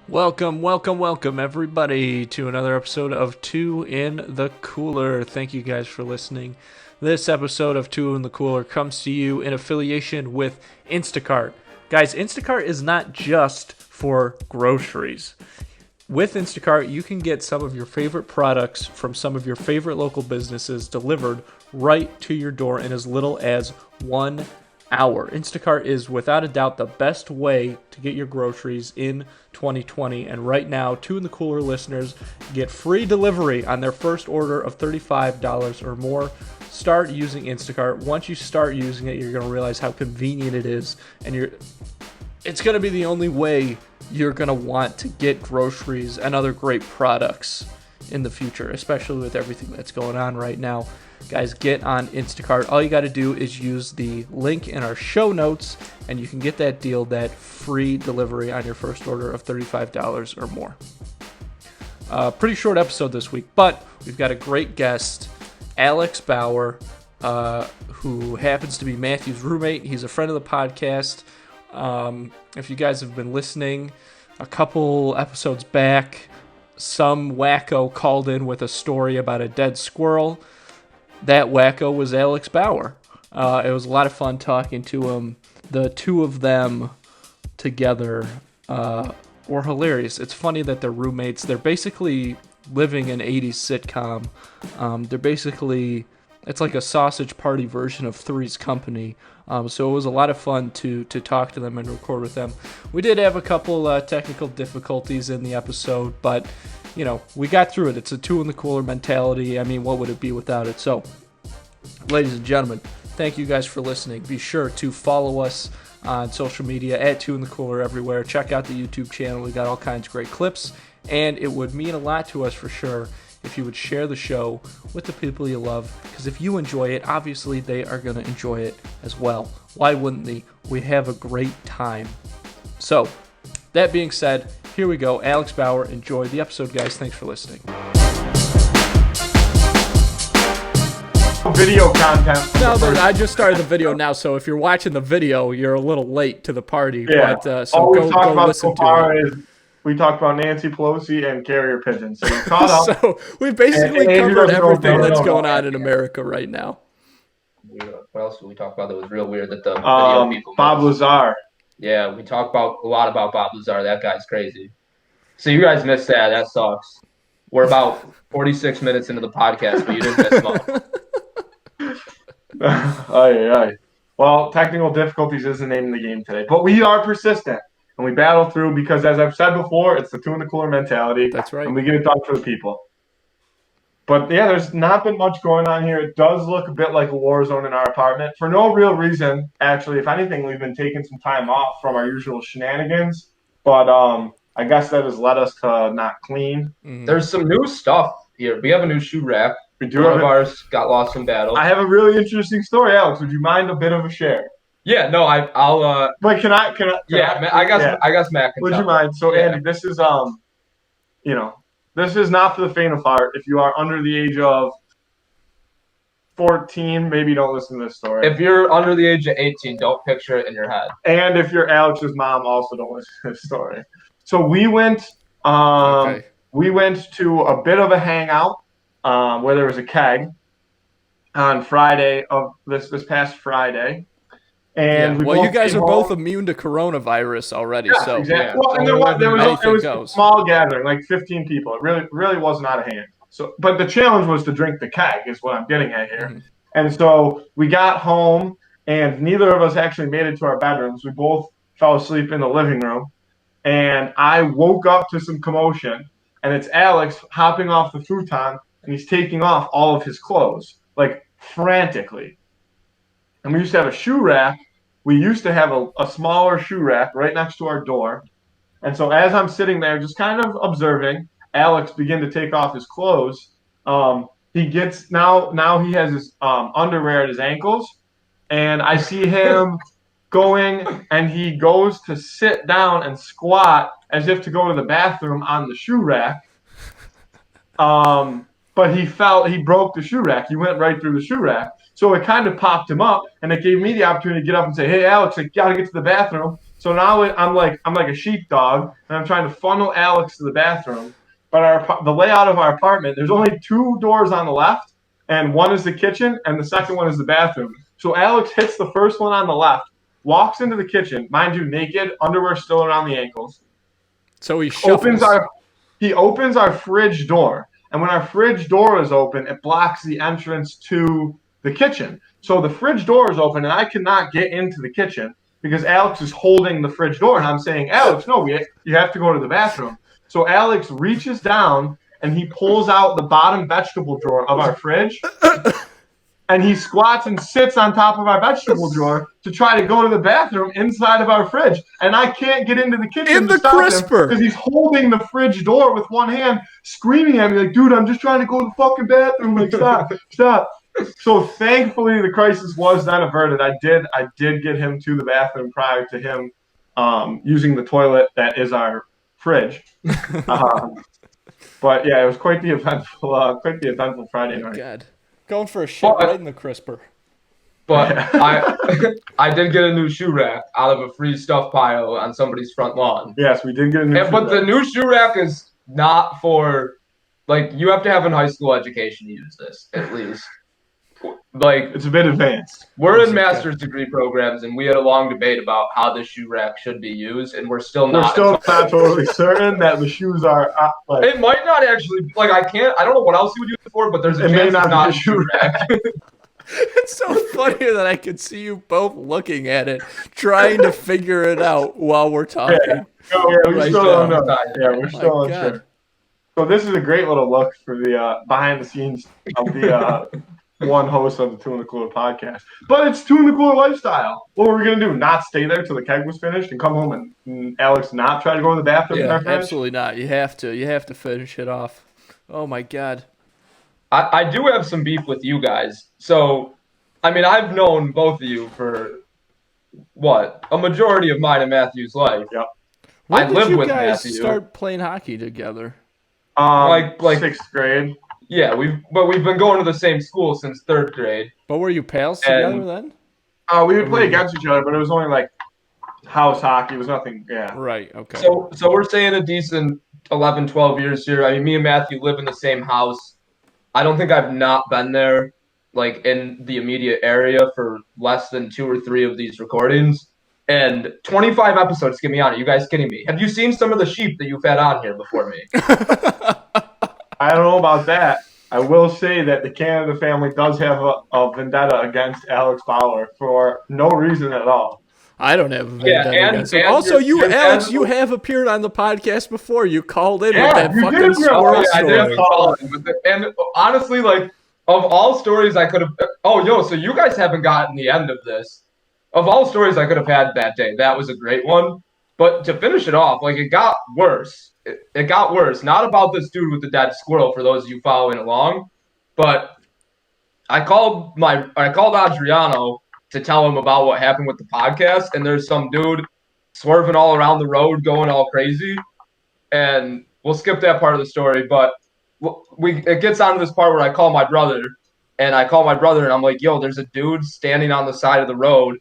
Welcome, everybody, to another episode of Two in the Cooler. Thank you guys for listening. This episode of Two in the Cooler comes to you in affiliation with Instacart. Guys, Instacart is not just for groceries. With Instacart, you can get some of your favorite products from some of your favorite local businesses delivered right to your door in as little as 1 hour. Instacart is without a doubt the best way to get your groceries in 2020. And right now, Two in the Cooler listeners get free delivery on their first order of $35 or more. Start using Instacart. Once you start using it, you're going to realize how convenient it is, and it's going to be the only way you're going to want to get groceries and other great products in the future, especially with everything that's going on right now. Guys, get on Instacart. All you got to do is use the link in our show notes, and you can get that deal, that free delivery on your first order of $35 or more. Pretty short episode this week, but we've got a great guest, Alex Bauer, who happens to be Matthew's roommate. He's a friend of the podcast. If you guys have been listening, a couple episodes back, some wacko called in with a story about a dead squirrel. That wacko was Alex Bauer. It was a lot of fun talking to him. The two of them together were hilarious. It's funny that they're roommates. They're basically living an 80s sitcom. It's like a sausage party version of Three's Company. So it was a lot of fun to talk to them and record with them. We did have a couple technical difficulties in the episode, but you know, we got through it. It's a Two in the Cooler mentality. I mean, what would it be without it? So, ladies and gentlemen, thank you guys for listening. Be sure to follow us on social media at Two in the Cooler everywhere. Check out the YouTube channel. We got all kinds of great clips, and it would mean a lot to us for sure if you would share the show with the people you love, because if you enjoy it, obviously they are going to enjoy it as well. Why wouldn't they? We have a great time. So, that being said, here we go. Alex Bauer, enjoy the episode, guys. Thanks for listening. Video content. No, I just started the video now, so if you're watching the video, you're a little late to the party. Yeah. But, so go listen to it. We talked about Nancy Pelosi and carrier pigeons. So you caught up. So we basically covered everything that's going on in America right now. What else did we talk about that was real weird that the video people Bob missed? Lazar. Yeah, we talked a lot about Bob Lazar. That guy's crazy. So you guys missed that. That sucks. We're about 46 minutes into the podcast, but you didn't miss much. Aye. Well, technical difficulties is the name of the game today. But we are persistent, and we battle through because, as I've said before, it's the Two in the Cooler mentality. That's right. And we get it done for the people. But, yeah, there's not been much going on here. It does look a bit like a war zone in our apartment. For no real reason, actually. If anything, we've been taking some time off from our usual shenanigans. But I guess that has led us to not clean. Mm-hmm. There's some new stuff here. We have a new shoe rack. We do. One of ours got lost in battle. I have a really interesting story, Alex. Would you mind a bit of a share? Yeah, no, I'll. Wait, can I? I guess Matt can. Would you mind? So, yeah. Andy, this is this is not for the faint of heart. If you are under the age of 14, maybe don't listen to this story. If you're under the age of 18, don't picture it in your head. And if you're Alex's mom, also don't listen to this story. So we went to a bit of a hangout where there was a keg on Friday of this past Friday. And you guys are both immune to coronavirus already. Yeah, so exactly. Well, and there was a small gathering, like 15 people. It really wasn't out of hand. So, but the challenge was to drink the keg, is what I'm getting at here. Mm-hmm. And so we got home, and neither of us actually made it to our bedrooms. We both fell asleep in the living room, and I woke up to some commotion, and it's Alex hopping off the futon, and he's taking off all of his clothes, like frantically. And we used to have a shoe rack. We used to have a smaller shoe rack right next to our door. And so as I'm sitting there just kind of observing Alex begin to take off his clothes, he gets now he has his underwear at his ankles. And I see him going, and he goes to sit down and squat as if to go to the bathroom on the shoe rack. But he broke the shoe rack. He went right through the shoe rack. So it kind of popped him up, and it gave me the opportunity to get up and say, "Hey, Alex, I got to get to the bathroom." So now I'm like a sheepdog, and I'm trying to funnel Alex to the bathroom. But the layout of our apartment, there's only 2 doors on the left, and one is the kitchen, and the second one is the bathroom. So Alex hits the first one on the left, walks into the kitchen, mind you, naked, underwear still around the ankles. So he shuffles. He opens our fridge door, and when our fridge door is open, it blocks the entrance to the kitchen. So the fridge door is open, and I cannot get into the kitchen because Alex is holding the fridge door, and I'm saying, Alex, no, you have to go to the bathroom. So Alex reaches down, and he pulls out the bottom vegetable drawer of our fridge, and he squats and sits on top of our vegetable drawer to try to go to the bathroom inside of our fridge. And I can't get into the kitchen in the crisper because he's holding the fridge door with one hand, screaming at me like, dude, I'm just trying to go to the fucking bathroom. Like, stop. So thankfully the crisis was then averted. I did get him to the bathroom prior to him using the toilet that is our fridge. But yeah, it was quite the eventful Friday night. God. Going for a shit right in the crisper. But I did get a new shoe rack out of a free stuff pile on somebody's front lawn. Yes, we did get a new shoe rack. But the new shoe rack is not for, like, you have to have a high school education to use this, at least. Like, it's a bit advanced. We're in master's degree programs, and we had a long debate about how the shoe rack should be used, and we're still not totally certain that the shoes are. It might not actually. Like, I don't know what else you would use it for, but there's a chance it's not a shoe rack. It's so funny that I could see you both looking at it, trying to figure it out while we're talking. We still don't know. Yeah, we're still unsure. So this is a great little look for the behind the scenes of the one host of the Two in the Cooler podcast. But it's Two in the Cooler lifestyle. What were we going to do? Not stay there till the keg was finished and come home and Alex not try to go to the bathroom? Yeah, absolutely not. You have to finish it off. Oh, my God. I do have some beef with you guys. So, I mean, I've known both of you for, a majority of mine and Matthew's life. Yep. When did you guys start playing hockey together? Like 6th grade. Yeah, we've been going to the same school since 3rd grade. But were you pals together then? We would play against each other, but it was only like house hockey. It was nothing. Yeah. Right. Okay. So we're saying a decent 11, 12 years here. I mean, me and Matthew live in the same house. I don't think I've not been there, like, in the immediate area for less than 2 or 3 of these recordings. And 25 episodes, get me on it. You guys kidding me? Have you seen some of the sheep that you've had on here before me? I don't know about that. I will say that the Canada family does have a vendetta against Alex Bauer for no reason at all. I don't have a vendetta against him. Also, Alex, you have appeared on the podcast before. You called in with that fucking squirrel story. I did call in. And honestly, like, of all stories I could have... so you guys haven't gotten the end of this. Of all stories I could have had that day, that was a great one. But to finish it off, like, it got worse. It got worse. Not about this dude with the dead squirrel, for those of you following along, but I called Adriano to tell him about what happened with the podcast, and there's some dude swerving all around the road, going all crazy, and we'll skip that part of the story. But it gets on to this part where I call my brother, and I'm like, "Yo, there's a dude standing on the side of the road,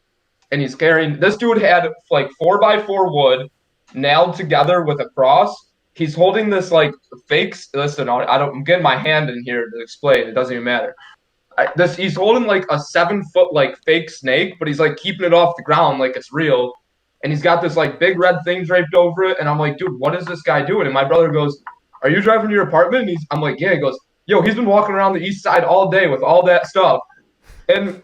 and he's carrying." This dude had like 4x4 wood nailed together with a cross. He's holding this like fake. Listen, I'm getting my hand in here to explain. It doesn't even matter. He's holding like a 7-foot like fake snake, but he's like keeping it off the ground like it's real. And he's got this like big red thing draped over it. And I'm like, dude, what is this guy doing? And my brother goes, "Are you driving to your apartment?" And I'm like, "Yeah." He goes, "Yo, he's been walking around the east side all day with all that stuff." And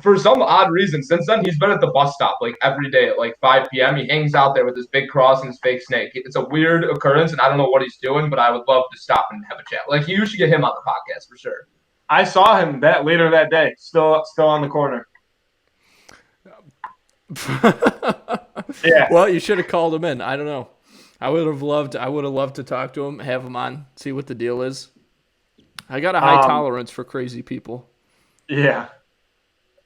for some odd reason, since then, he's been at the bus stop like every day at like 5 p.m. He hangs out there with his big cross and his fake snake. It's a weird occurrence, and I don't know what he's doing, but I would love to stop and have a chat. Like, you should get him on the podcast for sure. I saw him later that day, still on the corner. Yeah. Well, you should have called him in. I don't know. I would have loved to talk to him, have him on, see what the deal is. I got a high tolerance for crazy people. Yeah.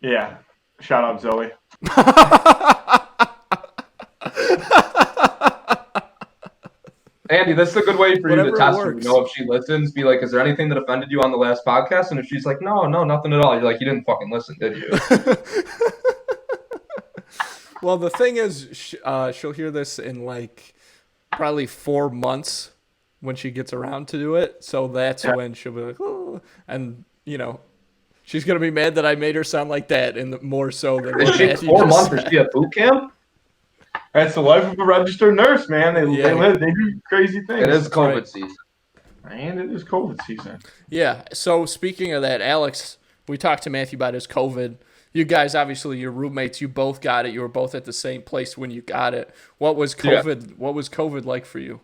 Yeah. Shout out Zoe. Andy, this is a good way for you to test her. You know, if she listens, be like, "Is there anything that offended you on the last podcast?" And if she's like, "No, nothing at all," you're like, "You didn't fucking listen, did you?" Well, the thing is, she'll hear this in like probably 4 months when she gets around to do it. So that's when she'll be like, oh, and she's gonna be mad that I made her sound like that, and more so than Is what she Matthew 4 just months? Is said. she at boot camp? That's the life of a registered nurse, man. They do crazy things. It is That's COVID right. season. And it is COVID season. Yeah. So speaking of that, Alex, we talked to Matthew about his COVID. You guys, obviously, your roommates, you both got it. You were both at the same place when you got it. What was COVID? Yeah. What was COVID like for you?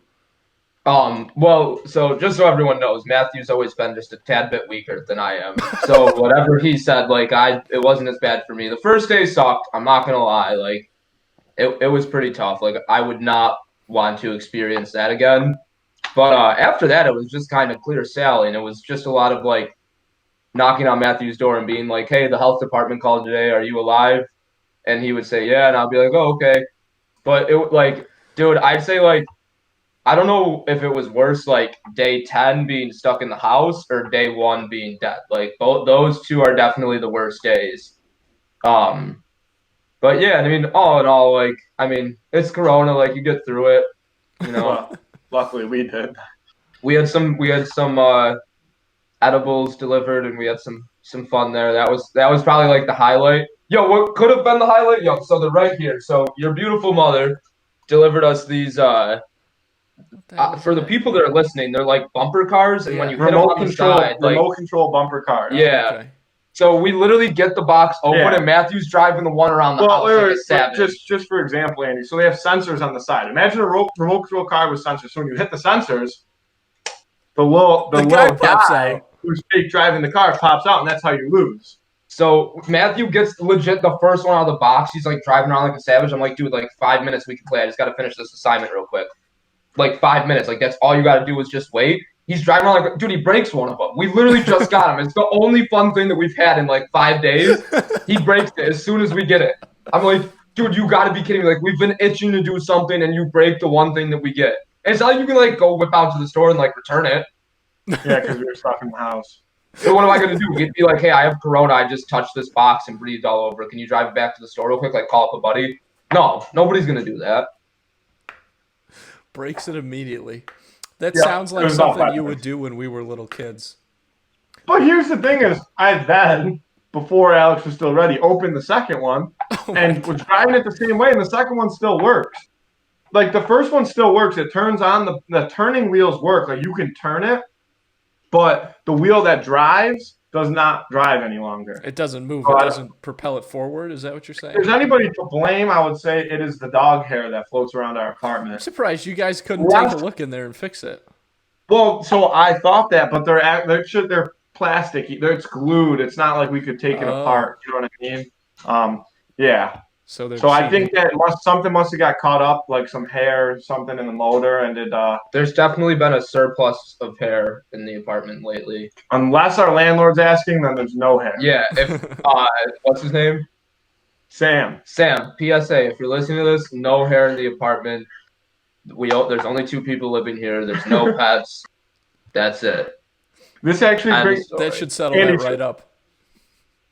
Well, so just so everyone knows, Matthew's always been just a tad bit weaker than I am. So whatever he said, it wasn't as bad for me. The first day sucked. I'm not gonna lie. Like, it was pretty tough. Like, I would not want to experience that again. But after that, it was just kind of clear sailing. It was just a lot of like knocking on Matthew's door and being like, "Hey, the health department called today. Are you alive?" And he would say, "Yeah," and I'll be like, "Oh, okay." But dude, I'd say like I don't know if it was worse like day 10 being stuck in the house or day 1 being dead. Like both those two are definitely the worst days. But yeah, I mean, all in all, like I mean, it's Corona. Like you get through it. Well, luckily we did. We had some edibles delivered, and we had some fun there. That was probably like the highlight. Yo, what could have been the highlight? Yo, so they're right here. So your beautiful mother delivered us these. For the people that are listening, they're like bumper cars, and when you hit them on the side, remote control bumper car. Yeah. Okay. So we literally get the box open, and Matthew's driving the one around the house like a savage. Just for example, Andy. So they have sensors on the side. Imagine a remote control car with sensors. So when you hit the sensors, the little guy who's fake driving the car pops out, and that's how you lose. So Matthew gets legit the first one out of the box. He's like driving around like a savage. I'm like, dude, like 5 minutes we can play. I just got to finish this assignment real quick. Like 5 minutes. Like that's all you got to do is just wait. He's driving around like, dude, he breaks one of them. We literally just got him. It's the only fun thing that we've had in like 5 days. He breaks it as soon as we get it. I'm like, dude, you got to be kidding me. Like we've been itching to do something and you break the one thing that we get. And it's not like you can like go whip out to the store and like return it. Yeah, because we were stuck in the house. So what am I going to do? He'd be like, hey, I have Corona. I just touched this box and breathed all over. Can you drive it back to the store real quick? Like call up a buddy? No, nobody's going to do that. Breaks it immediately. That sounds like something you would do when we were little kids. But here's the thing is, I then, before Alex was still ready, opened the second one and was driving it the same way, and the second one still works. Like, the first one still works. It turns on, the turning wheels work. Like, you can turn it, but the wheel that drives does not drive any longer. It doesn't move. It doesn't propel it forward. Is that what you're saying? If there's anybody to blame, I would say it is the dog hair that floats around our apartment. I'm surprised you guys couldn't take a look in there and fix it. Well, so I thought that, but they're plastic. It's glued. It's not like we could take it apart. You know what I mean? Yeah. So I think that something must have got caught up, like some hair or something in the motor, and it. There's definitely been a surplus of hair in the apartment lately. Unless our landlord's asking, then there's no hair. Yeah. If what's his name? Sam. PSA. If you're listening to this, no hair in the apartment. There's only 2 people living here. There's no pets. That's it. This actually that should settle Andy, that right up.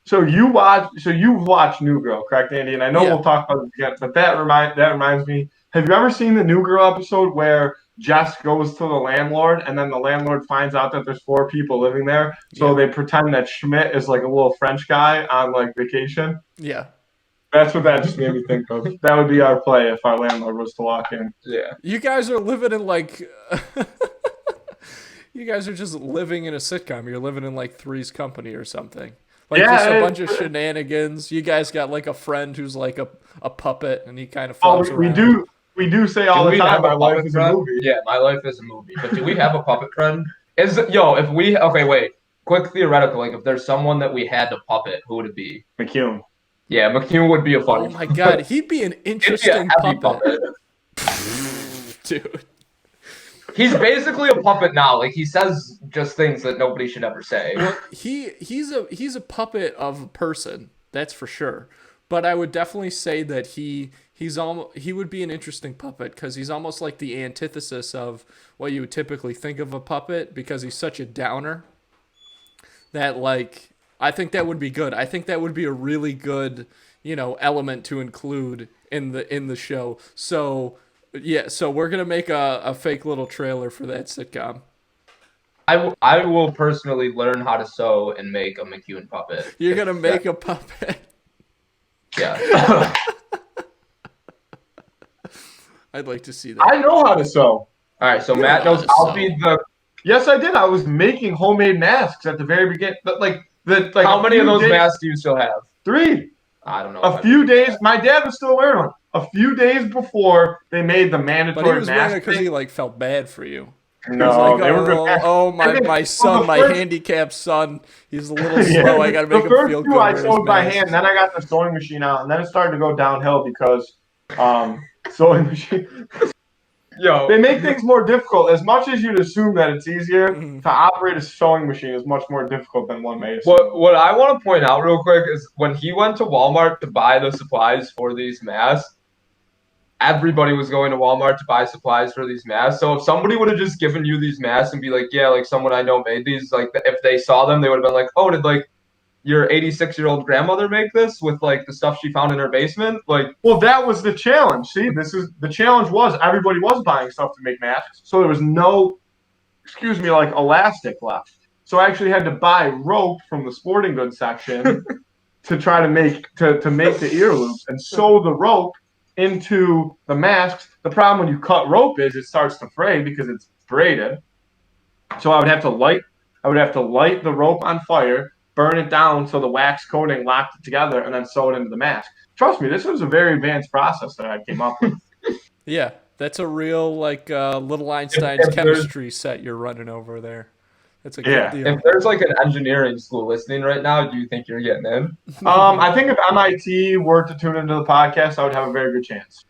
So you've watched New Girl, correct, Andy? And I know we'll talk about it again, but that reminds me. Have you ever seen the New Girl episode where Jess goes to the landlord and then the landlord finds out that there's 4 people living there, so they pretend that Schmidt is like a little French guy on like vacation? Yeah. That's what that just made me think of. That would be our play if our landlord was to walk in. Yeah. You guys are living in like you guys are just living in a sitcom. You're living in like Three's Company or something. Like just a bunch of shenanigans. You guys got like a friend who's like a puppet, and he kind of flops around. We do say all the time our life is a movie. Yeah, my life is a movie. But do we have a puppet friend? Quick theoretical, like if there's someone that we had to puppet, who would it be? McCune. Yeah, McCune would be a funny. Oh my god, he'd be an interesting puppet. Dude. He's basically a puppet now. Like he says just things that nobody should ever say. Well, he's a puppet of a person, that's for sure. But I would definitely say that he would be an interesting puppet because he's almost like the antithesis of what you would typically think of a puppet because he's such a downer. That like I think that would be good. I think that would be a really good, element to include in the show. So yeah, so we're gonna make a fake little trailer for that sitcom. I will personally learn how to sew and make a McEwen puppet. You're gonna make a puppet. Yeah. I'd like to see that. I know how to sew. All right, so Matt knows. I'll be the. Yes, I did. I was making homemade masks at the very beginning. But how many of those masks do you still have? 3. I don't know. A few days. My dad was still wearing one. A few days before they made the mandatory but he was mask. wearing it because he felt bad for you. No, they were good. My son, my handicapped son, he's a little slow. I got to make him feel good. The first 2 I sewed by hand, then I got the sewing machine out, and then it started to go downhill because sewing machine. They make things more difficult. As much as you'd assume that it's easier to operate a sewing machine is much more difficult than one may assume. What I want to point out real quick is when he went to Walmart to buy the supplies for these masks, everybody was going to Walmart to buy supplies for these masks. So if somebody would have just given you these masks and be like, yeah, like someone I know made these, like if they saw them, they would have been like, oh, did like your 86-year-old grandmother make this with like the stuff she found in her basement? Like, well, that was the challenge. See, the challenge was everybody was buying stuff to make masks, so there was no, like elastic left. So I actually had to buy rope from the sporting goods section to try to make the ear loops and sew the rope into the masks. The problem when you cut rope is it starts to fray because it's braided. So I would have to light the rope on fire, burn it down so the wax coating locked it together, and then sew it into the mask. Trust me, this was a very advancant process that I came up with. Yeah, that's a real little Einstein's chemistry set you're running over there. That's a good deal. If there's like an engineering school listening right now, do you think you're getting in? I think if MIT were to tune into the podcast, I would have a very good chance.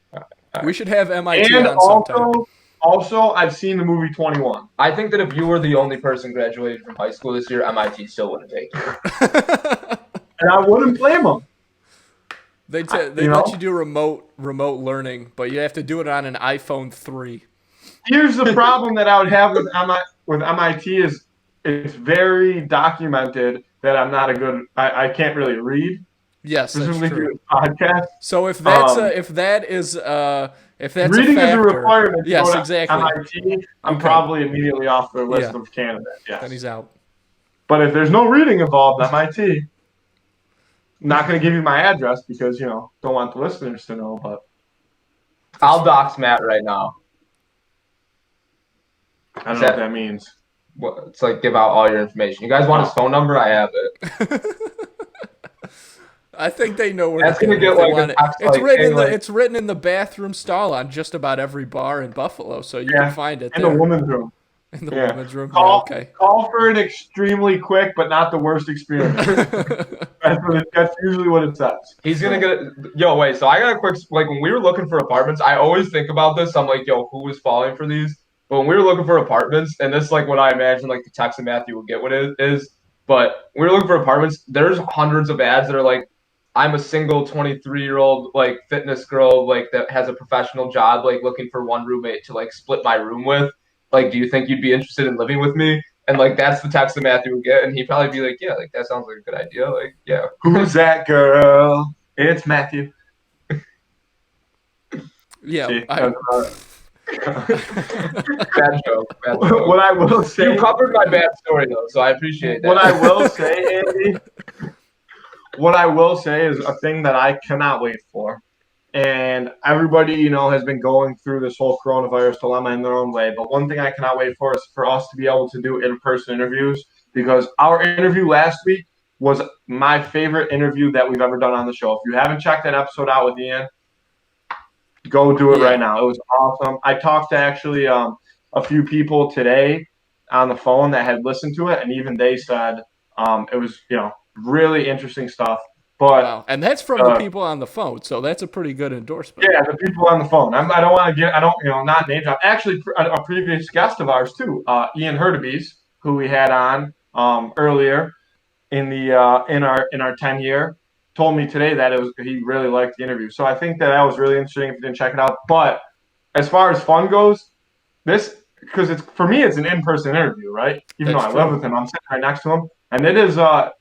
We should have MIT and on sometime. Also, I've seen the movie 21. I think that if you were the only person graduated from high school this year, MIT still wouldn't take you. And I wouldn't blame them. They let you do remote learning, but you have to do it on an iPhone 3. Here's the problem that I would have with MIT is it's very documented that I'm not a good. I can't really read. Yes, that's true. Podcast. So if that's if that's reading is a requirement. Yes, exactly. MIT, I'm probably immediately off the list of candidates. Yes. Then he's out. But if there's no reading involved, MIT. I'm not going to give you my address because don't want the listeners to know. But I'll dox Matt right now. I don't know what that means. Well, it's like give out all your information. You guys want his phone number? I have it. I think they know where. That's gonna get like it's written in the bathroom stall on just about every bar in Buffalo, so you can find it there. In the women's room. In the women's room. Call for an extremely quick but not the worst experience. That's usually what it says. He's gonna get wait. So I got a quick when we were looking for apartments, I always think about this. I'm like, who was falling for these? But when we were looking for apartments, and this is like what I imagine like the text that Matthew would get what it is. But when we were looking for apartments, there's hundreds of ads that are like, I'm a single 23-year-old like fitness girl like that has a professional job like looking for one roommate to like split my room with. Like, do you think you'd be interested in living with me? And like that's the text that Matthew would get, and he'd probably be like, yeah, like that sounds like a good idea. Like, yeah. Who's that girl? It's Matthew. Yeah. See, bad joke. What I will say, you covered my bad story though, so I appreciate that. What I will say, Andy, is a thing that I cannot wait for. And everybody, has been going through this whole coronavirus dilemma in their own way. But one thing I cannot wait for is for us to be able to do in-person interviews, because our interview last week was my favorite interview that we've ever done on the show. If you haven't checked that episode out with Ian, go do it right now. It was awesome. I talked to actually a few people today on the phone that had listened to it, and even they said it was, really interesting stuff. But and that's from the people on the phone, so that's a pretty good endorsement. Yeah, the people on the phone. I don't want to not name drop. Actually, a previous guest of ours too, Ian Hurtubise, who we had on earlier in our 10-year, told me today that he really liked the interview. So I think that was really interesting. If you didn't check it out, but as far as fun goes, because for me it's an in-person interview, right? Even though I live with him, I'm sitting right next to him. And it is,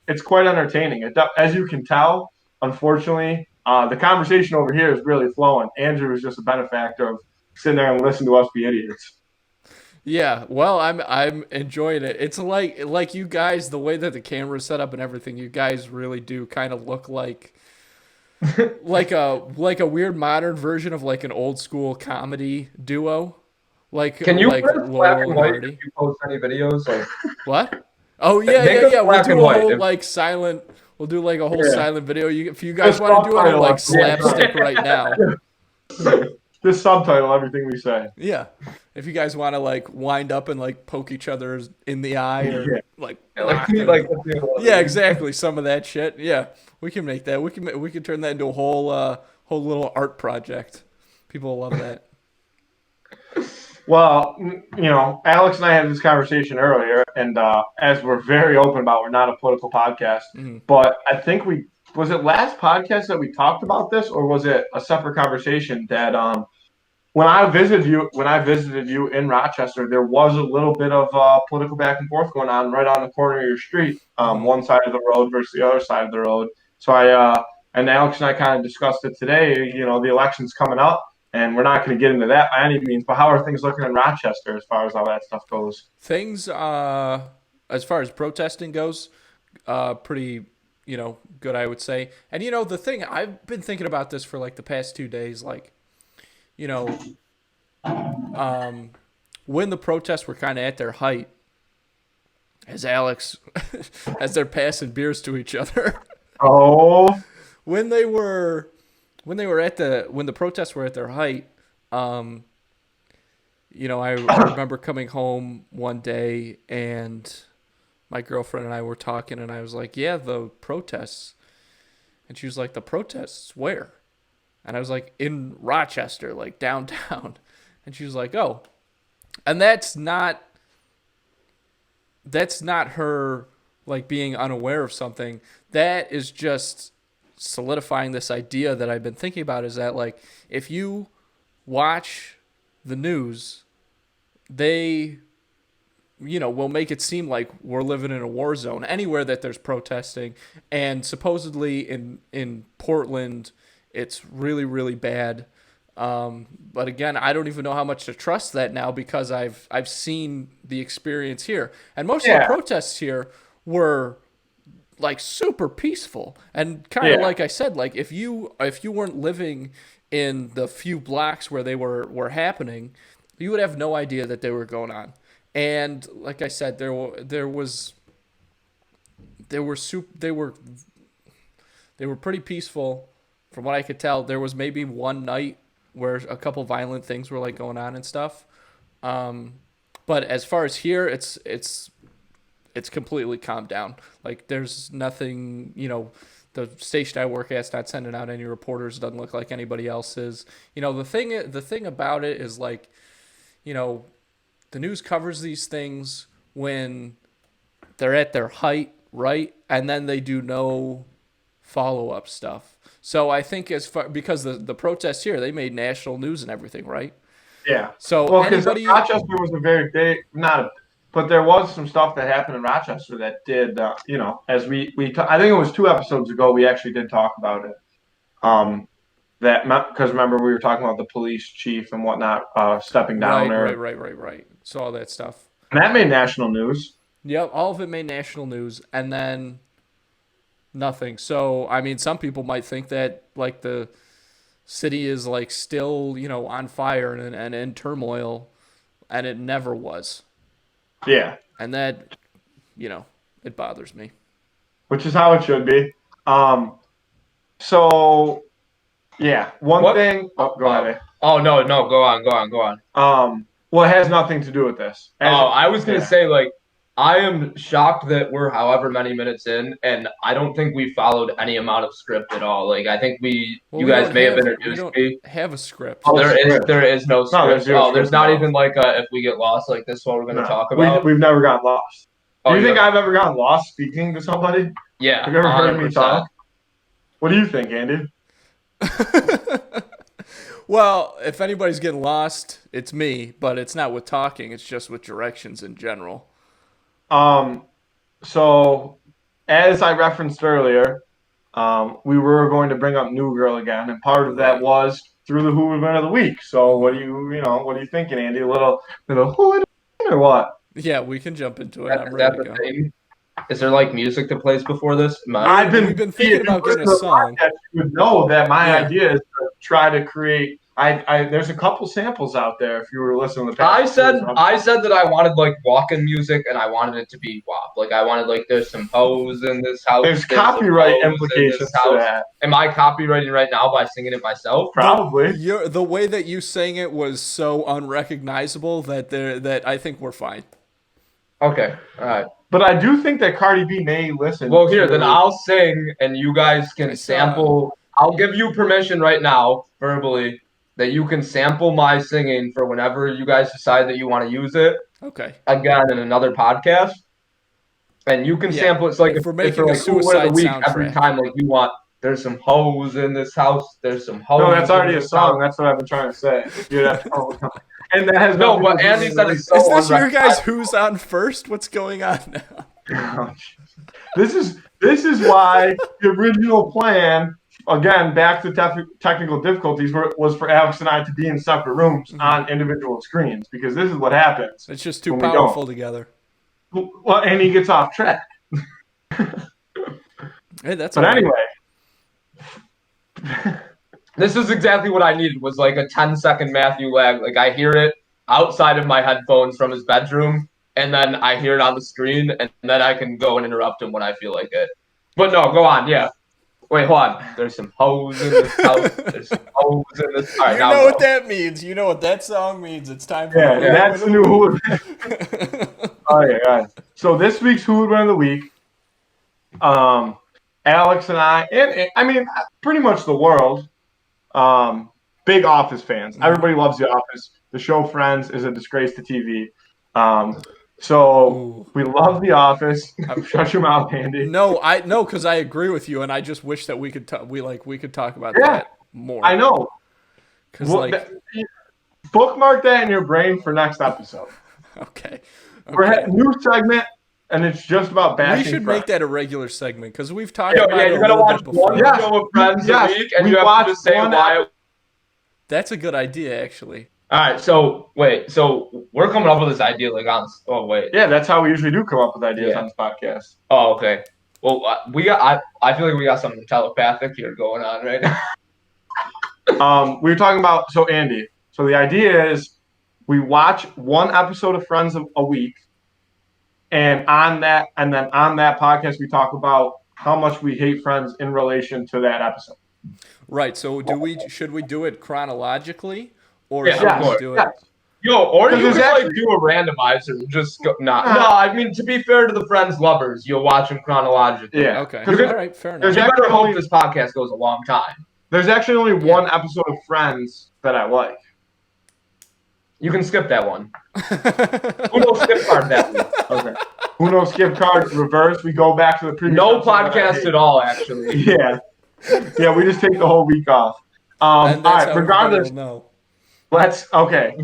it's quite entertaining. As you can tell, unfortunately, The conversation over here is really flowing. Andrew is just a benefactor of sitting there and listening to us be idiots. Yeah, well, I'm enjoying it. It's like you guys, the way that the camera's set up and everything, you guys really do kind of look like a weird modern version of like an old school comedy duo. Can you Like put us black Laurel and and white Hardy. if you post any videos? Like, What? Oh yeah, make yeah, us yeah. We'll black do and a white. whole like silent. We'll do like a whole Yeah. silent video. If you guys Just want to do any subtitle like us. Yeah. slapstick right now, Just subtitle everything we say. yeah. If you guys want to like wind up and like poke each other in the eye or Yeah. like like, knock them- like yeah, exactly. Some of that shit. Yeah, we can make that. We can turn that into a whole little art project. People will love that. Well, Alex and I had this conversation earlier, and as we're very open about, we're not a political podcast, but I think was it last podcast that we talked about this, or was it a separate conversation that when I visited you in Rochester, there was a little bit of political back and forth going on right on the corner of your street, one side of the road versus the other side of the road. So and Alex and I kind of discussed it today. The election's coming up, and we're not going to get into that by any means. But how are things looking in Rochester as far as all that stuff goes? Things, as far as protesting goes, pretty, good, I would say. And the thing I've been thinking about this for like the past 2 days, like, when the protests were kind of at their height, as they're passing beers to each other. Oh, when the protests were at their height, I remember coming home one day and my girlfriend and I were talking and I was like, yeah, the protests. And she was like, the protests where? And I was like, in Rochester, like downtown. And she was like, oh. And that's not her like being unaware of something. That is just solidifying this idea that I've been thinking about, is that like if you watch the news, they will make it seem like we're living in a war zone anywhere that there's protesting. And supposedly in Portland it's really, really bad. But again, I don't even know how much to trust that now because I've seen the experience here. And most of the protests here were like super peaceful and kind of like I said, like if you weren't living in the few blocks where they were happening, you would have no idea that they were going on. And like I said, they were pretty peaceful from what I could tell. There was maybe one night where a couple violent things were like going on and stuff. But as far as here, it's completely calmed down. Like there's nothing, the station I work at's not sending out any reporters. It doesn't look like anybody else is. The thing about it is like, the news covers these things when they're at their height, right? And then they do no follow-up stuff. So I think because the protests here, they made national news and everything, right? Yeah. So because Rochester was a very big, but there was some stuff that happened in Rochester that did, as I think it was 2 episodes ago, we actually did talk about it. Because remember we were talking about the police chief and whatnot stepping down there. Right. So all that stuff. And that made national news. Yep, all of it made national news, and then nothing. So I mean, some people might think that like the city is like still on fire and in turmoil, and it never was. Yeah. And that it bothers me. Which is how it should be. So yeah, one thing. Oh, go ahead. Oh no, go on. Well, it has nothing to do with this. I was gonna say like I am shocked that we're however many minutes in, and I don't think we followed any amount of script at all. Like I think you guys may have introduced me. We don't have a script. Oh, there is no script. There's not even like if we get lost, like this is what we're gonna talk about. We've never gotten lost. Do you think I've ever gotten lost speaking to somebody? Yeah. Have you ever 100%. heard me talk? What do you think, Andy? Well, if anybody's getting lost, it's me, but it's not with talking, it's just with directions in general. So as I referenced earlier, we were going to bring up New Girl again, and part of that was through the Who Would Win of the Week. So what are you thinking, Andy? A little Who Would Win or what? Yeah, we can jump into it. I'm ready to go. Thing? Is there like music that plays before this? We've been thinking about getting a song. You would know that my idea is to try to create. There's a couple samples out there. If you were listening to the past, I said that I wanted like walk-in music and I wanted it to be WAP. Like I wanted like there's some hoes in this house. There's copyright implications to that. Am I copywriting right now by singing it myself? Probably. The way that you sang it was so unrecognizable that I think we're fine. Okay, all right. But I do think that Cardi B may listen. Well, here, then I'll sing and you guys can sample. I'll give you permission right now, verbally, that you can sample my singing for whenever you guys decide that you want to use it. Okay. Again, in another podcast. And you can sample. It's like if we're making a suicide soundtrack. Every time, like you want, there's some hoes in this house. There's some hoes. No, that's already a song. That's what I've been trying to say. And that has no, but Andy said it's so. Is this your guys' Who's on first? What's going on now? This is why the original plan, again, back to technical difficulties, was for Alex and I to be in separate rooms on individual screens, because this is what happens. It's just too powerful together. Well, and he gets off track. Hey, that's. But anyway. This is exactly what I needed, was like a 10-second Matthew lag. Like I hear it outside of my headphones from his bedroom, and then I hear it on the screen, and then I can go and interrupt him when I feel like it. But no, go on, yeah. Wait, hold on. There's some hoes in this house. There's some hoes in this. All right, you know what that means. You know what that song means. It's time for that's the new Who Would Win. All right. So this week's Who Would Win of the Week, Alex and I, and I mean, pretty much the world, big Office fans. Everybody loves The Office. The show Friends is a disgrace to TV. So we love The Office. Shut your mouth, Andy. No, because I agree with you, and I just wish that we could talk about that more. I know. Because bookmark that in your brain for next episode. Okay. We're a new segment, and it's just about bashing. We should Friends. make that a regular segment, because we've talked about it. You're gonna watch one show of Friends a week, and you have to say why. That's a good idea, actually. All right, so we're coming up with this idea like on. Oh wait, yeah, that's how we usually do come up with ideas on this podcast. Oh, okay. Well, I feel like we got something telepathic here going on right now. We were talking about Andy. So the idea is we watch one episode of Friends a week, and on that podcast we talk about how much we hate Friends in relation to that episode. Right. So should we do it chronologically? Or should we do it? Yo, or you could like do a randomizer and just go. No, I mean, to be fair to the Friends lovers, you'll watch them chronologically. Yeah. Okay. All right. Fair enough. You better hope this podcast goes a long time. There's actually only one episode of Friends that I like. You can skip that one. Uno skip card that week. Okay. Uno skip card reverse. We go back to the previous. No podcast at all, actually. Yeah. Yeah, we just take the whole week off. All right. Regardless.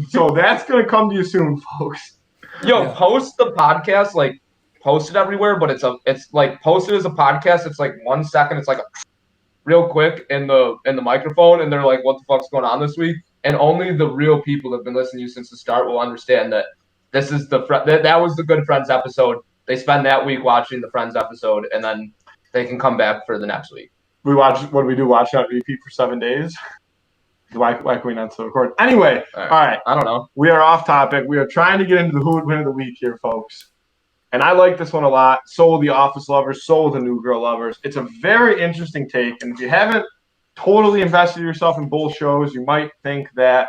So that's gonna come to you soon, folks. Yo, post the podcast, like post it everywhere, but it's like posted as a podcast. It's like 1 second. It's like real quick in the microphone, and they're like, "What the fuck's going on this week?" And only the real people that have been listening to you since the start will understand that this is that was the Good Friends episode. They spend that week watching the Friends episode, and then they can come back for the next week. What do we do? Watch that repeat for 7 days? Why can we not still record? Anyway, all right. I don't know. We are off topic. We are trying to get into the Who Would Win of the Week here, folks. And I like this one a lot. So will the Office lovers. So will the New Girl lovers. It's a very interesting take. And if you haven't totally invested yourself in both shows, you might think that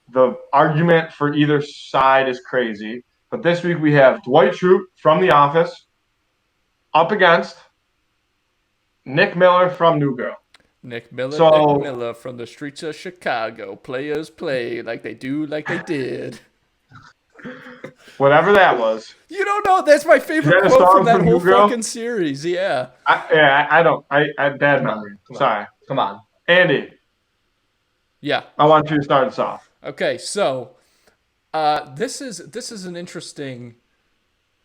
the argument for either side is crazy. But this week we have Dwight Schrute from The Office up against Nick Miller from New Girl. Nick Miller from the streets of Chicago. Players play like they did. Whatever that was. You don't know. That's my favorite quote from that whole fucking series. Yeah. I don't. I bad memory. Sorry. Come on. Andy. Yeah. I want you to start us off. Okay, so this is an interesting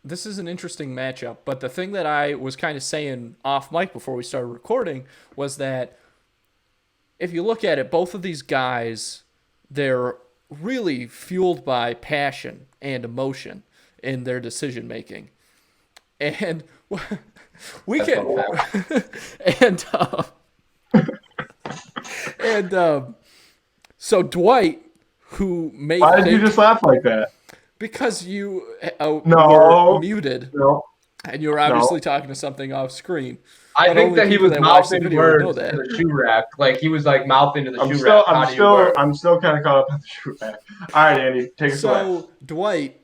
this is an interesting matchup. But the thing that I was kind of saying off mic before we started recording was that if you look at it, both of these guys, they're really fueled by passion and emotion in their decision making, and we can, and so Dwight, who may why did you just laugh like that? Because you No. were muted, No. and you were obviously talking to something off screen. I But think only that he people was that watch the mouthing video would know words that. to the shoe rack. Like he was like mouthing to the shoe rack. I'm still kind of caught up on the shoe rack. All right, Andy, take us away. So Dwight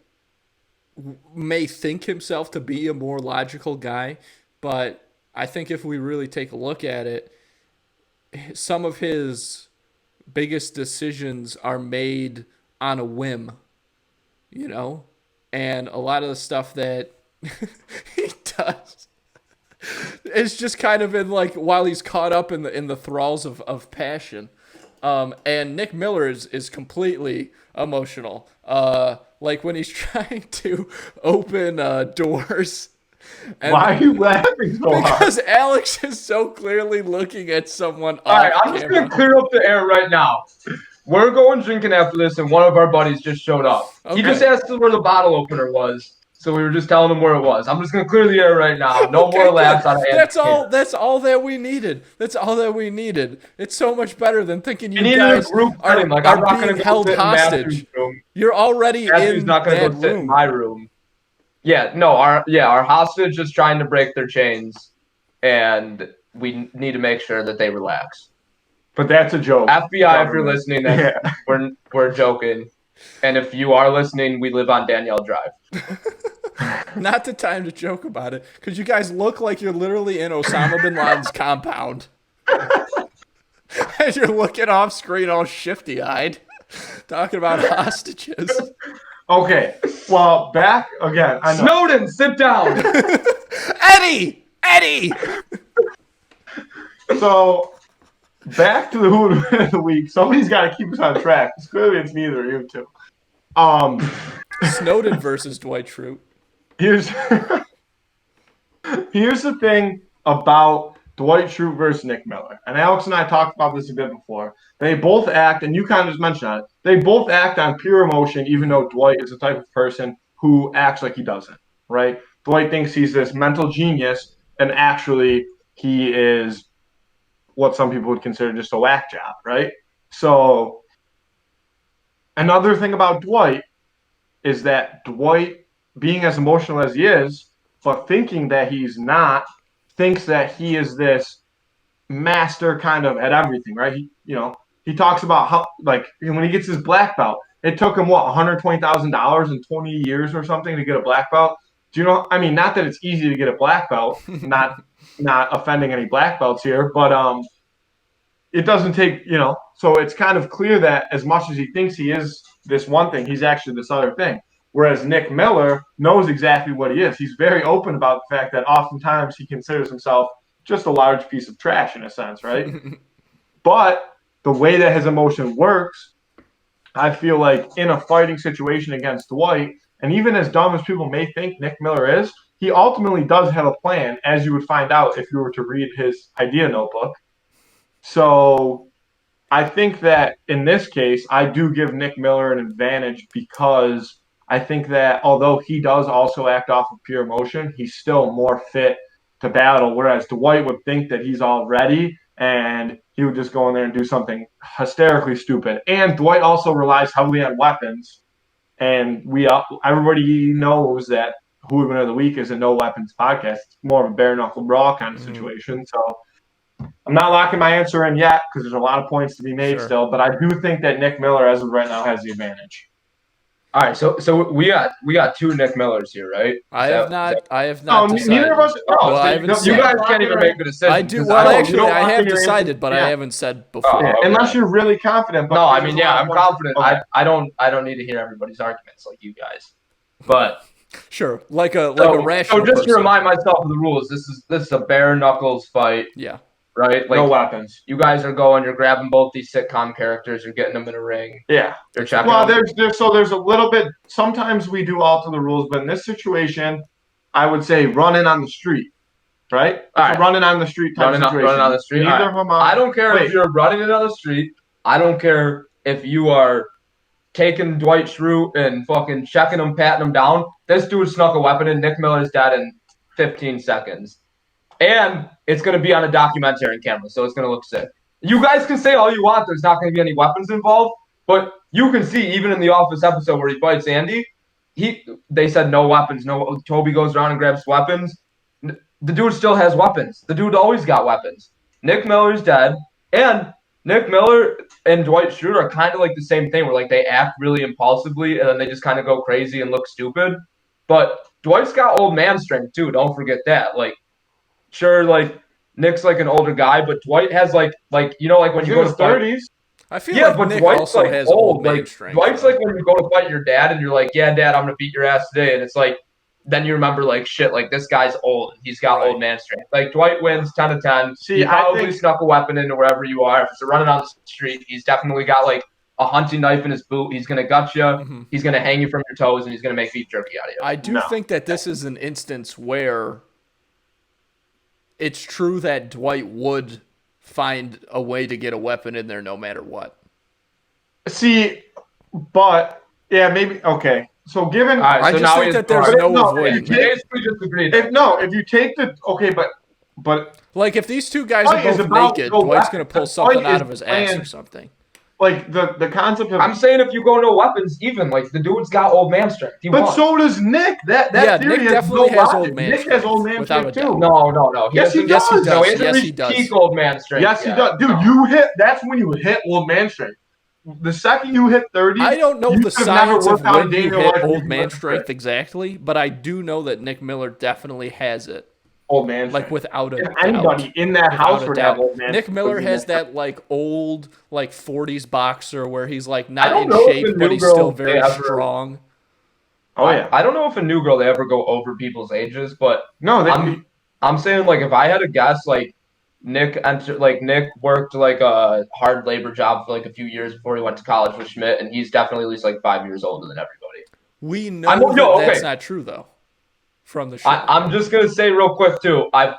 may think himself to be a more logical guy, but I think if we really take a look at it, some of his biggest decisions are made on a whim, you know? And a lot of the stuff that he does is just kind of in like while he's caught up in the thralls of passion. And Nick Miller is completely emotional. Like when he's trying to open doors. And why are you laughing so hard? because Alex is so clearly looking at someone All right, off I'm just camera. gonna clear up the air right now. We're going drinking after this, and one of our buddies just showed up. Okay. He just asked us where the bottle opener was, so we were just telling him where it was. I'm just gonna clear the air right now. No Okay, more laughs good. out of Andy. That's all that we needed. That's all that we needed. It's so much better than thinking you needed guys a group are, setting. Like I'm are not being gonna go held sit in hostage. Matthew's room. You're already Matthew's in not gonna that go sit in room. my room. Yeah, no, our hostage is trying to break their chains, and we need to make sure that they relax. But that's a joke. FBI, if you're listening, we're joking. And if you are listening, we live on Danielle Drive. Not the time to joke about it, because you guys look like you're literally in Osama bin Laden's compound. And you're looking off screen all shifty-eyed, talking about hostages. Okay, well, back again. I know. Snowden, sit down. Eddie! So, back to the Who Would Win of the Week. Somebody's got to keep us on track. Clearly, it's neither of you two. Snowden versus Dwight Schrute. Here's the thing about Dwight Schrute versus Nick Miller. And Alex and I talked about this a bit before. They both act, and you kind of just mentioned it, they both act on pure emotion, even though Dwight is the type of person who acts like he doesn't, right? Dwight thinks he's this mental genius, and actually he is what some people would consider just a whack job, right? So another thing about Dwight is that Dwight, being as emotional as he is, but thinking that he's not, thinks that he is this master kind of at everything, right? He talks about how, like, when he gets his black belt, it took him, $120,000 in 20 years or something to get a black belt. Do you know? I mean, not that it's easy to get a black belt, not offending any black belts here, but it doesn't take, so it's kind of clear that as much as he thinks he is this one thing, he's actually this other thing. Whereas Nick Miller knows exactly what he is. He's very open about the fact that oftentimes he considers himself just a large piece of trash in a sense, right? But the way that his emotion works, I feel like in a fighting situation against Dwight, and even as dumb as people may think Nick Miller is, he ultimately does have a plan, as you would find out if you were to read his idea notebook. So I think that in this case, I do give Nick Miller an advantage because I think that although he does also act off of pure emotion, he's still more fit to battle, whereas Dwight would think that he's all ready and he would just go in there and do something hysterically stupid. And Dwight also relies heavily on weapons, and everybody knows that Who Would Win of the Week is a no weapons podcast. It's more of a bare knuckle brawl kind of situation. So I'm not locking my answer in yet because there's a lot of points to be made still, but I do think that Nick Miller, as of right now, has the advantage. All right, so we got two Nick Millers here, right? I have not decided. Neither of us. You guys can't even make a decision. I do. Well, actually, I have decided, but I haven't said before. Okay. Unless you're really confident. No, I mean, I'm confident. Okay. I don't need to hear everybody's arguments like you guys. But sure, like a rational. So just person. to remind myself of the rules, this is a bare knuckles fight. Yeah. right? No weapons. You guys are going. You're grabbing both these sitcom characters. You're getting them in a ring. Yeah. You're checking. Well, them. there's a little bit. Sometimes we do alter the rules, but in this situation, I would say running on the street. Right? It's a running on the street type situation. Running on the street. Neither of them are. I don't care if you're running it on the street. I don't care if you are taking Dwight Schrute and fucking checking him, patting him down. This dude snuck a weapon in. Nick Miller's dead in 15 seconds. And it's going to be on a documentary camera, so it's going to look sick. You guys can say all you want. There's not going to be any weapons involved. But you can see, even in the Office episode where he fights Andy, they said no weapons. No, Toby goes around and grabs weapons. The dude still has weapons. The dude always got weapons. Nick Miller's dead, and Nick Miller and Dwight Schrute are kind of like the same thing, where like they act really impulsively and then they just kind of go crazy and look stupid. But Dwight's got old man strength too. Don't forget that. Like, sure, like Nick's like an older guy, but Dwight has like you know, like when you go to 30s. I feel like but Nick Dwight's also like has old. man Like strength. Dwight's like when you go to fight your dad and you're like, yeah, Dad, I'm gonna beat your ass today, and it's like. Then you remember, like, shit, like, this guy's old. He's got old man strength. Like, Dwight wins 10 to 10. He probably snuck a weapon into wherever you are. If it's running on the street, he's definitely got, like, a hunting knife in his boot. He's going to gut you. Mm-hmm. He's going to hang you from your toes, and he's going to make beef jerky out of you. I do think that this is an instance where it's true that Dwight would find a way to get a weapon in there no matter what. See, but, yeah, maybe, okay. So given, I just think that there's no avoiding. Basically, just agreed. If you take the but like if these two guys are both naked, Dwight's gonna pull something out of his ass or something. Like the concept of I'm saying if you go no weapons, even like the dude's got old man strength. But so does Nick. That theory Nick definitely has old man strength. Nick has old man strength too. No. Yes, he does. Yes, he does. Peak old man strength. Yes, he does. Dude, you hit. That's when you hit old man strength. The second you hit 30, I don't know the science of when you hit old man strength exactly, but I do know that Nick Miller definitely has it. Old man like without a doubt. Anybody in that house would have old man. Nick Miller has that like old like 40s boxer where he's like not in shape but he's still very strong. Oh yeah. I don't know if a new girl they ever go over people's ages, but no, I'm saying like if I had to guess, like Nick worked like a hard labor job for like a few years before he went to college with Schmidt, and he's definitely at least like 5 years older than everybody. We know that's not true though. From the show, I'm just gonna say real quick too. I've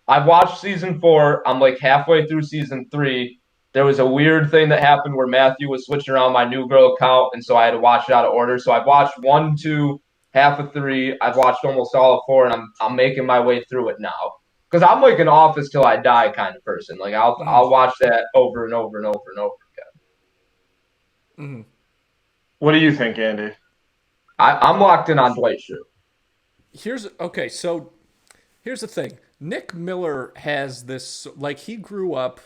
watched season 4. I'm like halfway through season 3. There was a weird thing that happened where Matthew was switching around my new girl account, and so I had to watch it out of order. So I've watched 1, 2, half of 3. I've watched almost all of 4, and I'm making my way through it now. Because I'm like an Office till I die kind of person. Like I'll watch that over and over and over and over again. Mm-hmm. What do you think, Andy? I'm locked in on Dwight Schrute. So here's the thing. Nick Miller has this, like, he grew up,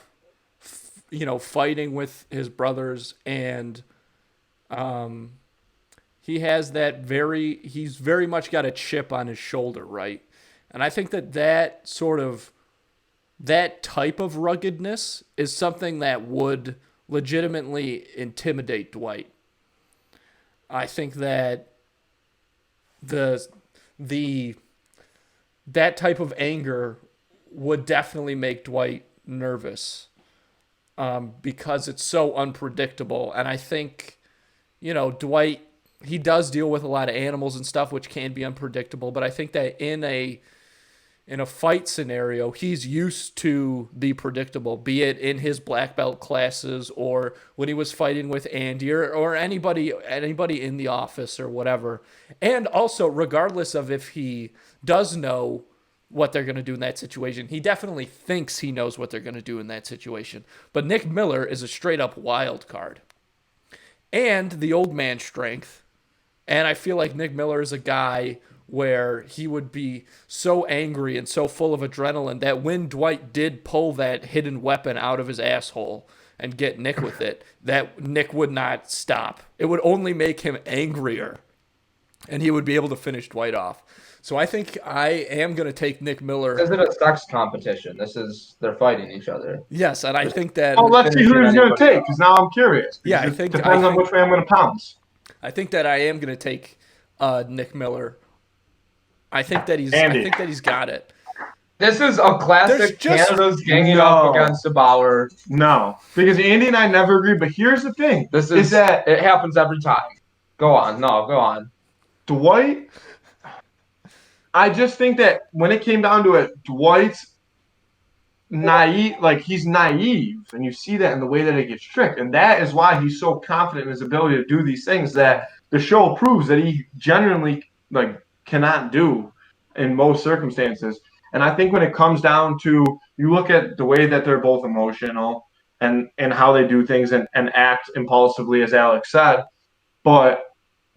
fighting with his brothers, and he has he's very much got a chip on his shoulder, right? And I think that type of ruggedness is something that would legitimately intimidate Dwight. I think that that type of anger would definitely make Dwight nervous because it's so unpredictable. And I think, Dwight, he does deal with a lot of animals and stuff, which can be unpredictable. But I think that in a fight scenario, he's used to the predictable, be it in his black belt classes or when he was fighting with Andy or anybody in the office or whatever. And also, regardless of if he does know what they're going to do in that situation, he definitely thinks he knows what they're going to do in that situation. But Nick Miller is a straight up wild card. And the old man strength. And I feel like Nick Miller is a guy where he would be so angry and so full of adrenaline that when Dwight did pull that hidden weapon out of his asshole and get Nick with it, that Nick would not stop. It would only make him angrier, and he would be able to finish Dwight off. So I think I am going to take Nick Miller. This isn't a sex competition. They're fighting each other. Yes, and I think that... Oh, let's see who he's going to take, because now I'm curious. Yeah, I think... Depends on which way I'm going to pounce. I think that I am going to take Nick Miller. I think that he's got it. This is a classic Canada's ganging up against the Bauer. No, because Andy and I never agree. But here's the thing: is that it happens every time. Go on. No, go on. Dwight. I just think that when it came down to it, Dwight's naive, like he's naive, and you see that in the way that he gets tricked, and that is why he's so confident in his ability to do these things that the show proves that he genuinely cannot do in most circumstances. And I think when it comes down to, you look at the way that they're both emotional and how they do things and act impulsively, as Alex said, but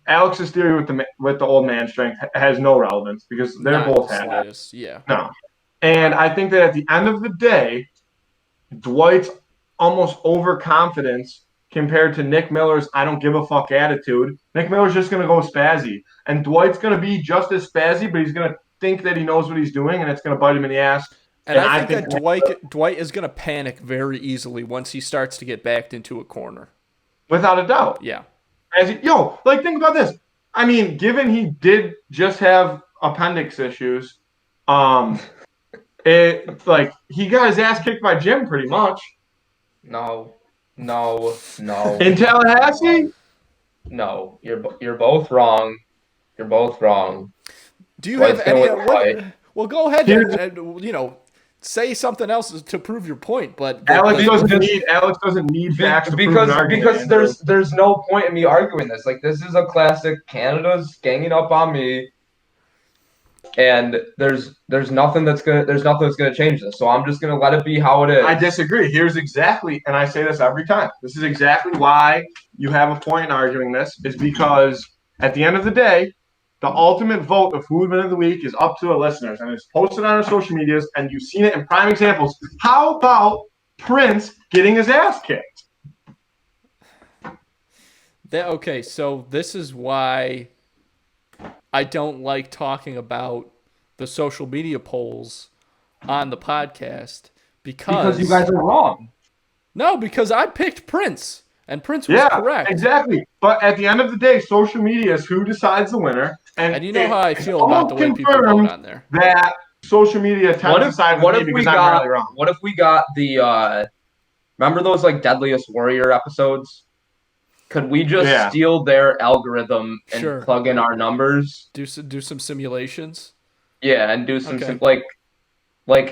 Alex's theory with the old man strength has no relevance because they're both had it. Yeah. No. And I think that at the end of the day, Dwight's almost overconfidence compared to Nick Miller's I don't give a fuck attitude. Nick Miller's just going to go spazzy. And Dwight's going to be just as spazzy, but he's going to think that he knows what he's doing, and it's going to bite him in the ass. And I think that Dwight is going to panic very easily once he starts to get backed into a corner. Without a doubt. Yeah. Think about this. I mean, given he did just have appendix issues, he got his ass kicked by Jim pretty much. No. In Tallahassee? No, you're both wrong. You're both wrong. Do you have any? Well, go ahead and say something else to prove your point. But Alex doesn't need facts to prove an argument. Because there's no point in me arguing this. Like, this is a classic. Canada's ganging up on me. And there's nothing that's gonna change this. So I'm just gonna let it be how it is. I disagree. And I say this every time. This is exactly why you have a point in arguing this, is because at the end of the day, the ultimate vote of Foodman of the Week is up to the listeners, and it's posted on our social medias, and you've seen it in prime examples. How about Prince getting his ass kicked? Okay, so this is why I don't like talking about the social media polls on the podcast because you guys are wrong. No, because I picked Prince, and Prince was correct. Exactly. But at the end of the day, social media is who decides the winner. And you know how I feel about the way people vote on there. That social media tends to decide with me because I'm really wrong. What if we got the remember those Deadliest Warrior episodes? Could we just steal their algorithm and plug in our numbers? Do some simulations? Yeah, and do some can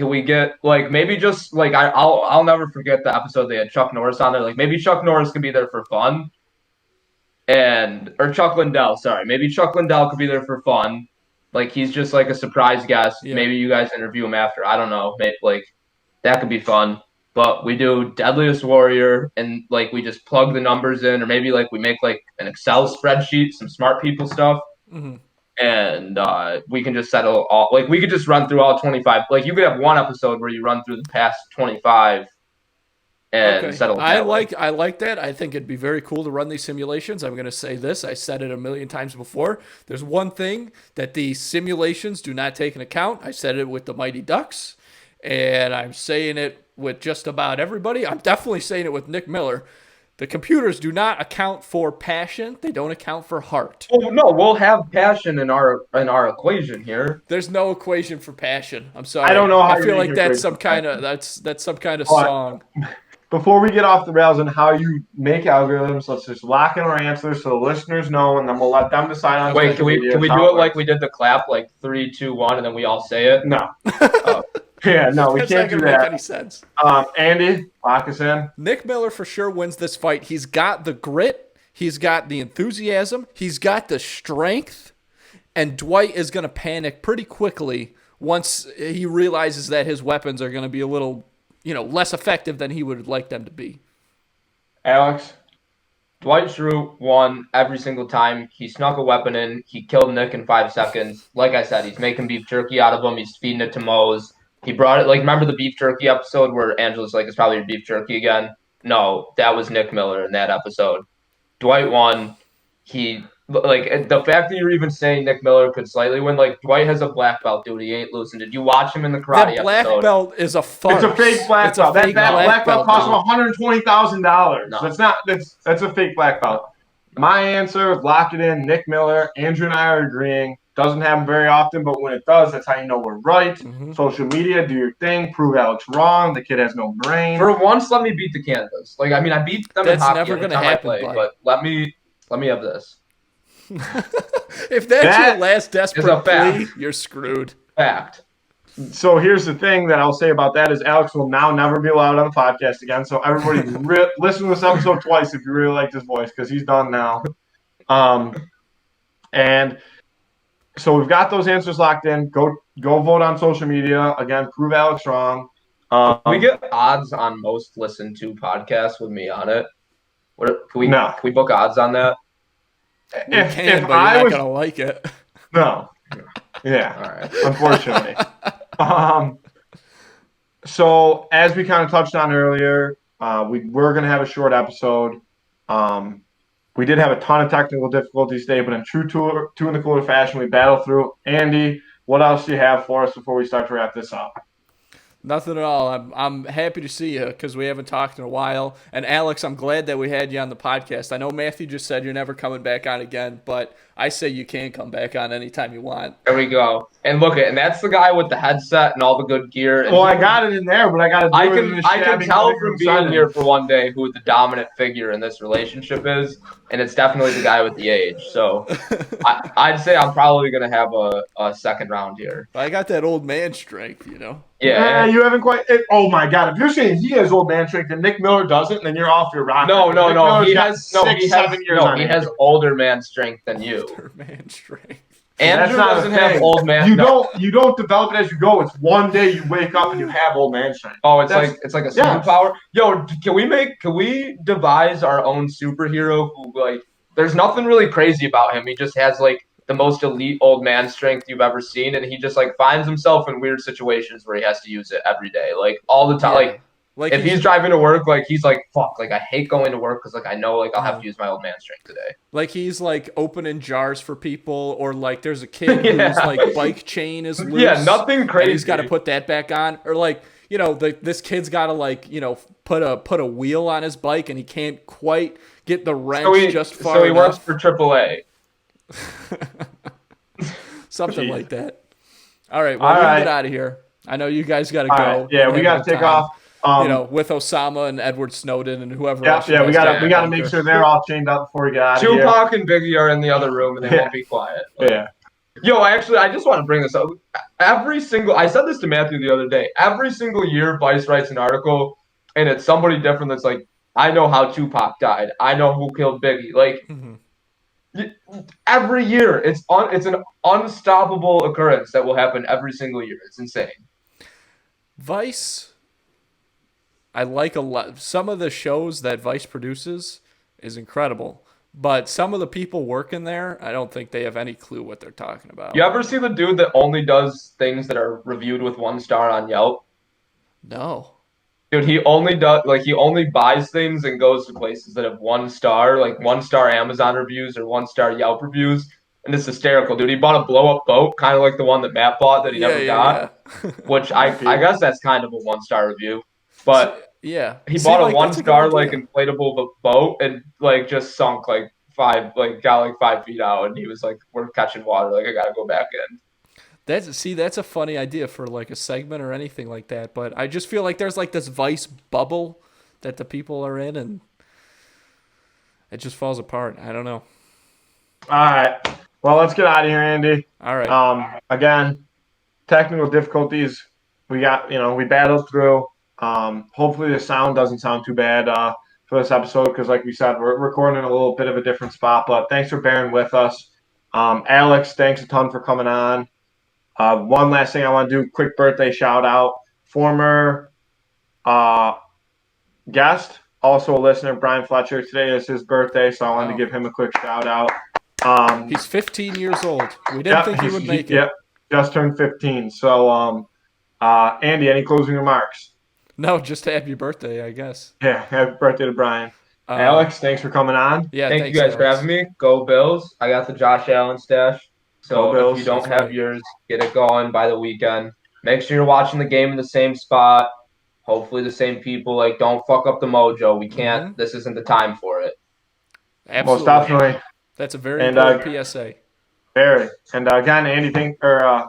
we get maybe just I'll never forget the episode they had Chuck Norris on there. Like, maybe Chuck Norris could be there for fun. Or Chuck Lindell, sorry. Maybe Chuck Lindell could be there for fun. Like, he's just a surprise guest. Yeah. Maybe you guys interview him after. I don't know. Maybe, that could be fun. But we do Deadliest Warrior, and we just plug the numbers in, or maybe we make an Excel spreadsheet, some smart people stuff, and we can just settle all. We could just run through all 25. You could have one episode where you run through the past 25 and settle. I like that. I think it'd be very cool to run these simulations. I'm going to say this. I said it a million times before. There's one thing that the simulations do not take into account. I said it with the Mighty Ducks, and I'm saying it with just about everybody. I'm definitely saying it with Nick Miller. The computers do not account for passion. They don't account for heart. Oh no, we'll have passion in our equation here. There's no equation for passion. I'm sorry. I don't know how I feel like that's some kind of song. Before we get off the rails on how you make algorithms, let's just lock in our answers so the listeners know, and then we'll let them decide on. Wait, can we do it like we did the clap, 3, 2, 1, and then we all say it? No. Yeah, no, we can't do that. Make any sense. Andy, lock us in. Nick Miller for sure wins this fight. He's got the grit. He's got the enthusiasm. He's got the strength. And Dwight is going to panic pretty quickly once he realizes that his weapons are going to be a little, less effective than he would like them to be. Alex? Dwight Schrute won every single time. He snuck a weapon in. He killed Nick in 5 seconds. Like I said, he's making beef jerky out of him. He's feeding it to Moe's. He brought it, remember the beef jerky episode where Angela's it's probably your beef jerky again? No, that was Nick Miller in that episode. Dwight won. He, the fact that you're even saying Nick Miller could slightly win, Dwight has a black belt, dude. He ain't losing. Did you watch him in the karate that black episode? Belt is a farce. It's a fake black belt. That black belt cost him $120,000. No. That's a fake black belt. My answer, lock it in, Nick Miller. Andrew and I are agreeing. Doesn't happen very often, but when it does, that's how you know we're right. Mm-hmm. Social media, do your thing. Prove Alex wrong. The kid has no brain. For once, let me beat the Canada's. Like, I mean, I beat them in That's hockey never every gonna time happen, I play, bud. but let me have this. If that's your last desperate plea, you're screwed. Fact. So here's the thing that I'll say about that is Alex will now never be allowed on the podcast again. So everybody listen to this episode twice if you really like this voice because he's done now. And so we've got those answers locked in. Go vote on social media. Again, prove Alex wrong. We get odds on most listened to podcasts with me on it. Can we book odds on that? If but you're not gonna like it. No. Yeah. All right. Unfortunately. So as we kind of touched on earlier, we were going to have a short episode. We did have a ton of technical difficulties today, but in true two in the cooler fashion, we battled through. Andy, what else do you have for us before we start to wrap this up? Nothing at all. I'm happy to see you because we haven't talked in a while. And Alex, I'm glad that we had you on the podcast. I know Matthew just said you're never coming back on again, but I say you can come back on anytime you want. There we go. And and that's the guy with the headset and all the good gear. And I got it in there, but I got to do it in the I can tell from being here for one day who the dominant figure in this relationship is, and it's definitely the guy with the age. So I'd say I'm probably going to have a second round here. I got that old man strength, you know? Yeah. You haven't quite. Oh my God! If you're saying he has old man strength and Nick Miller doesn't, then you're off your rocker. No. He has he has older man strength than you. Older man strength. Andrew doesn't have old man. You don't develop it as you go. It's one day you wake up and you have old man strength. Oh, it's like a superpower. Yo, can we devise our own superhero who like? There's nothing really crazy about him. He just has like the most elite old man strength you've ever seen, and he just like finds himself in weird situations where he has to use it every day, like all the time. Yeah. Like if he's driving to work, like he's like, fuck, like I hate going to work because like I know like I'll have to use my old man strength today. Like he's like opening jars for people, or like there's a kid whose like bike chain is loose. Yeah, nothing crazy. And he's got to put that back on, or like this kid's got to like put a wheel on his bike and he can't quite get the wrench just far enough. So he works for AAA. Something like that. All right, well, we can get out of here. I know you guys got to go. Right. Yeah, we got to take off. With Osama and Edward Snowden and whoever else. Yeah, we got to make sure they're all chained up before we get out of here. Tupac and Biggie are in the other room and they won't be quiet. Yeah. Yo, actually, I just want to bring this up. I said this to Matthew the other day. Every single year, Vice writes an article, and it's somebody different that's like, I know how Tupac died. I know who killed Biggie. Like, every year, it's an unstoppable occurrence that will happen every single year. It's insane. Vice, I like a lot. Some of the shows that Vice produces is incredible. But some of the people working there, I don't think they have any clue what they're talking about. You ever see the dude that only does things that are reviewed with 1 star on Yelp? No. Dude, he only buys things and goes to places that have 1 star, like 1 star Amazon reviews or 1 star Yelp reviews. And it's hysterical, dude. He bought a blow-up boat, kind of like the one that Matt bought that he never got. Yeah. Which I guess that's kind of a 1 star review. But yeah, he bought a 1 star like inflatable boat and like just sunk like 5 feet out, and he was like, "We're catching water. Like I gotta go back in." That's a funny idea for like a segment or anything like that. But I just feel like there's like this Vice bubble that the people are in, and it just falls apart. I don't know. All right. Well, let's get out of here, Andy. All right. Again, technical difficulties. We battled through. Hopefully the sound doesn't sound too bad for this episode because, like we said, we're recording in a little bit of a different spot. But thanks for bearing with us. Alex, thanks a ton for coming on. One last thing I want to do, quick birthday shout out. Former guest, also a listener, Brian Fletcher. Today is his birthday, so I wanted to give him a quick shout out. He's 15 years old. We didn't think he would make it. Yep, just turned 15. So, Andy, any closing remarks? No, just happy birthday, I guess. Yeah, happy birthday to Brian. Alex, thanks for coming on. Yeah, thank you guys for having me. Go Bills. I got the Josh Allen stash. So if you don't have yours, get it going by the weekend. Make sure you're watching the game in the same spot. Hopefully the same people. Like, don't fuck up the mojo. We can't. This isn't the time for it. Absolutely. Most definitely. That's a very important PSA. Very. And again, Andy,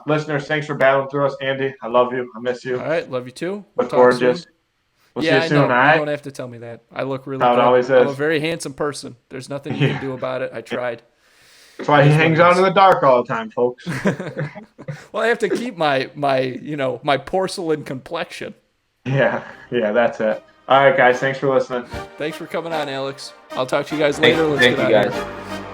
listeners, thanks for battling through us. Andy, I love you. I miss you. All right, love you too. Look forward to you. We'll see you soon, all right? You don't have to tell me that. I look really How good. it always is. I'm a very handsome person. There's nothing you can do about it. I tried. That's why he hangs out in the dark all the time, folks. Well, I have to keep my porcelain complexion. Yeah, that's it. All right, guys, thanks for listening. Thanks for coming on, Alex. I'll talk to you guys later. Thank you guys.